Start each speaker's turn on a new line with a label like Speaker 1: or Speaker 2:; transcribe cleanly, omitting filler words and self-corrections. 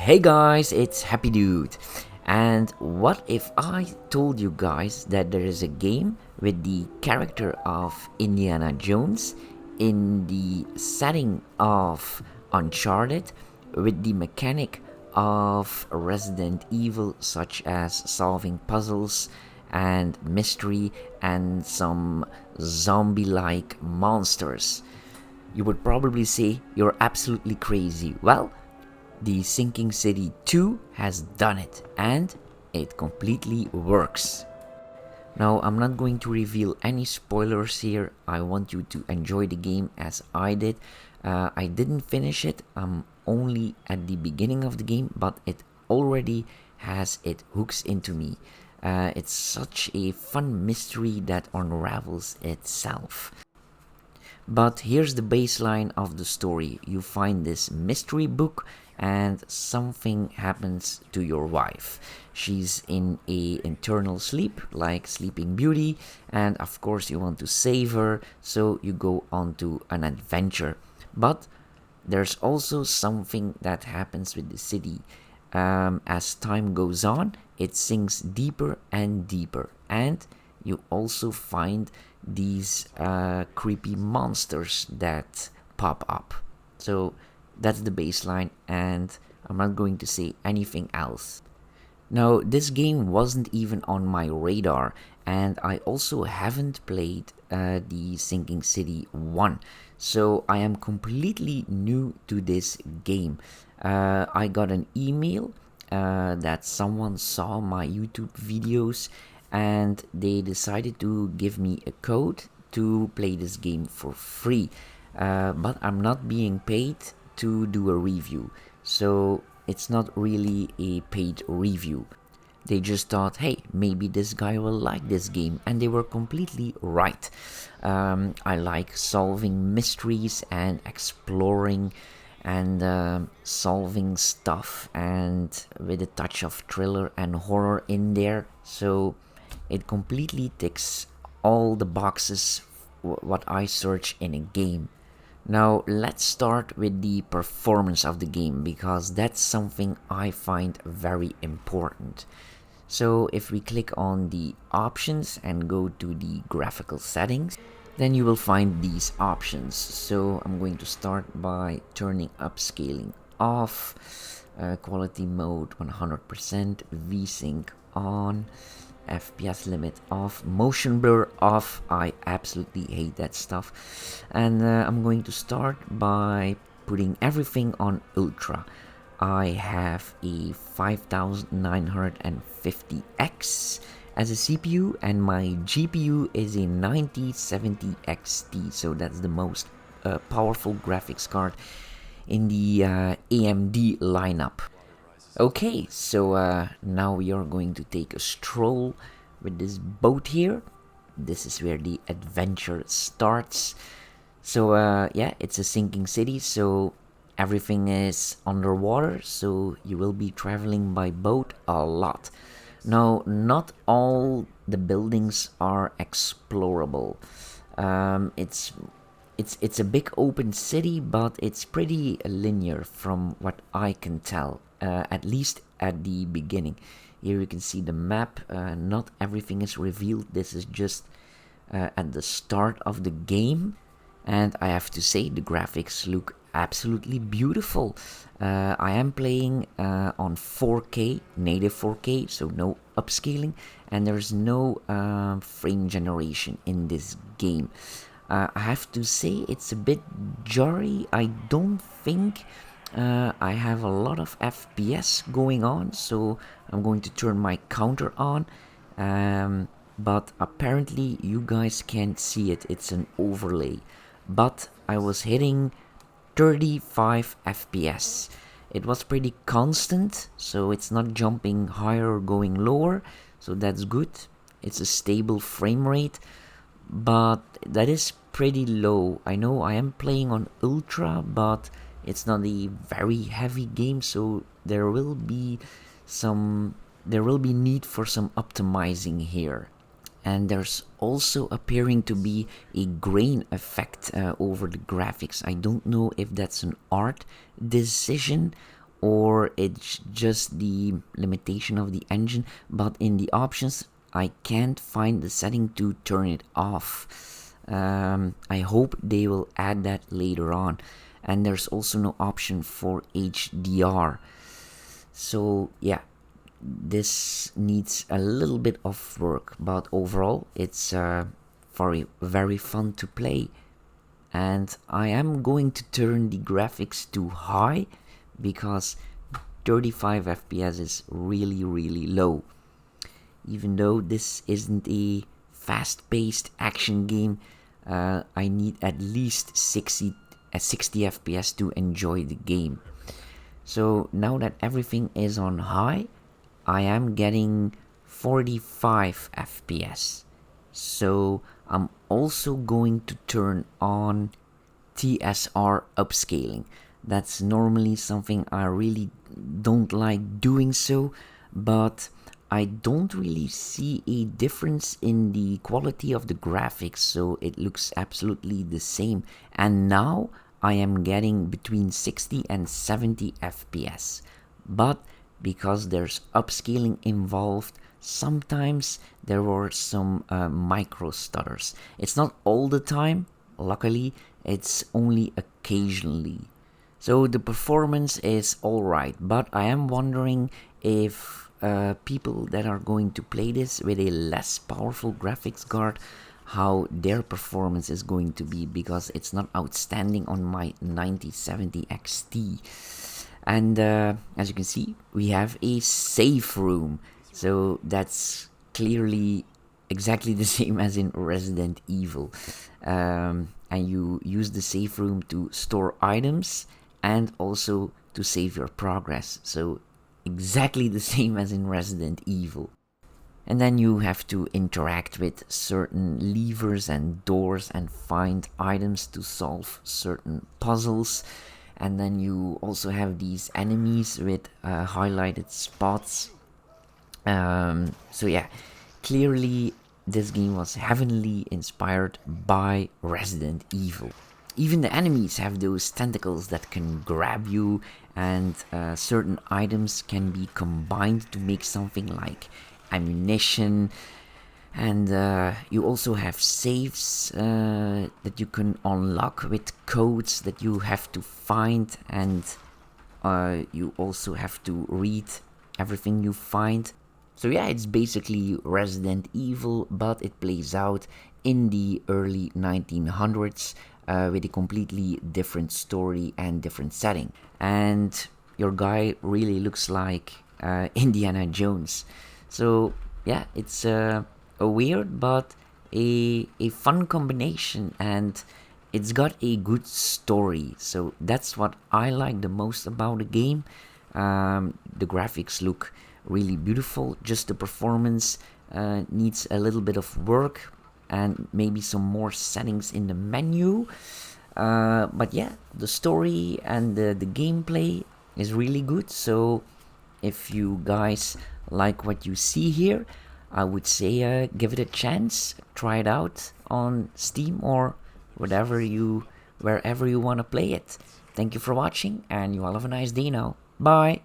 Speaker 1: Hey guys, it's Happy Dude. And what if I told you guys that there is a game with the character of Indiana Jones in the setting of Uncharted with the mechanic of Resident Evil, such as solving puzzles and mystery and some zombie like monsters? You would probably say you're absolutely crazy. Well, the Sinking City 2 has done it, and it completely works. Now, I'm not going to reveal any spoilers here. I want you to enjoy the game as I did. I didn't finish it, I'm only at the beginning of the game, but it already has it hooks into me. It's such a fun mystery that unravels itself. But here's the baseline of the story. You find this mystery book and something happens to your wife. She's in a internal sleep, like Sleeping Beauty, and of course you want to save her, so you go on to an adventure. But there's also something that happens with the city. As time goes on, it sinks deeper and deeper, and you also find these creepy monsters that pop up. So that's the baseline, and I'm not going to say anything else. Now, this game wasn't even on my radar, and I also haven't played the Sinking City 1, so I am completely new to this game. I got an email that someone saw my YouTube videos and they decided to give me a code to play this game for free. But I'm not being paid to do a review, so it's not really a paid review. They just thought, hey, maybe this guy will like this game, and they were completely right. I like solving mysteries and exploring and solving stuff, and with a touch of thriller and horror in there. So it completely ticks all the boxes what I search in a game. Now let's start with the performance of the game, because that's something I find very important. So if we click on the options and go to the graphical settings, then you will find these options. So I'm going to start by turning upscaling off, quality mode 100%, VSync on, FPS limit off, motion blur off. I absolutely hate that stuff. And I'm going to start by putting everything on ultra. I have a 5950X as a CPU, and my GPU is a 9070 XT, so that's the most powerful graphics card in the AMD lineup. Okay, so now we are going to take a stroll with this boat here. This is where the adventure starts. So yeah, it's a sinking city, so everything is underwater, so you will be traveling by boat a lot. Now, not all the buildings are explorable. It's a big open city, but it's pretty linear from what I can tell, at least at the beginning. Here you can see the map. Not everything is revealed. This is just at the start of the game, and I have to say the graphics look absolutely beautiful. I am playing on 4K, native 4K, so no upscaling, and there's no frame generation in this game. I have to say it's a bit jarry. I don't think I have a lot of FPS going on, so I'm going to turn my counter on. But apparently you guys can't see it, it's an overlay. But I was hitting 35 FPS. It was pretty constant, so it's not jumping higher or going lower, so that's good. It's a stable frame rate, but that is pretty low. I know I am playing on ultra, but it's not a very heavy game, so there will be need for some optimizing here. And there's also appearing to be a grain effect over the graphics. I don't know if that's an art decision or it's just the limitation of the engine, but in the options I can't find the setting to turn it off. I hope they will add that later on. And there's also no option for HDR. So yeah, this needs a little bit of work, but overall it's very fun to play. And I am going to turn the graphics to high because 35 FPS is really low. Even though this isn't a fast-paced action game, I need at least 60 FPS to enjoy the game. So now that everything is on high, I am getting 45 FPS. So I'm also going to turn on TSR upscaling. That's normally something I really don't like doing so, but I don't really see a difference in the quality of the graphics, so it looks absolutely the same. And now I am getting between 60 and 70 FPS. But because there's upscaling involved, sometimes there were some micro stutters. It's not all the time, luckily, it's only occasionally. So the performance is alright, but I am wondering if people that are going to play this with a less powerful graphics card, how their performance is going to be, because it's not outstanding on my 9070 XT. And as you can see, we have a safe room, so that's clearly exactly the same as in Resident Evil. And you use the safe room to store items and also to save your progress, so exactly the same as in Resident Evil. And then you have to interact with certain levers and doors and find items to solve certain puzzles. And then you also have these enemies with highlighted spots. So yeah, clearly this game was heavily inspired by Resident Evil. Even the enemies have those tentacles that can grab you, and certain items can be combined to make something like ammunition. And you also have saves that you can unlock with codes that you have to find, and you also have to read everything you find. So yeah, it's basically Resident Evil, but it plays out in the early 1900s with a completely different story and different setting. And your guy really looks like Indiana Jones. So yeah, it's a weird but a fun combination, and it's got a good story. So that's what I like the most about the game. The graphics look really beautiful, just the performance needs a little bit of work and maybe some more settings in the menu. But yeah, the story and the gameplay is really good. So if you guys like what you see here, I would say give it a chance, try it out on Steam or wherever you want to play it. Thank you for watching, and you all have a nice day now. Bye!